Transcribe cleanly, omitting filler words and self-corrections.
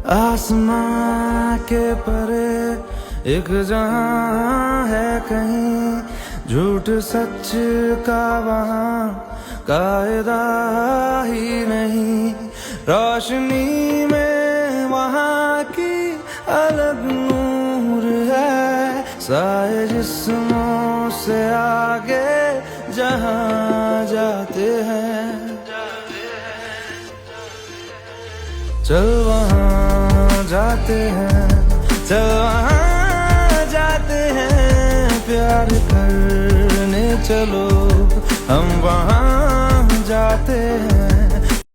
आसमां के परे एक जहां है कहीं, झूठ सच का वहां कायदा ही नहीं। रोशनी में वहां की अलग नूर है, साए जिस्मों से आगे जहां जाते हैं। चल वहां जाते हैं, चल वहां जाते हैं, प्यार करने चलो हम वहां जाते हैं।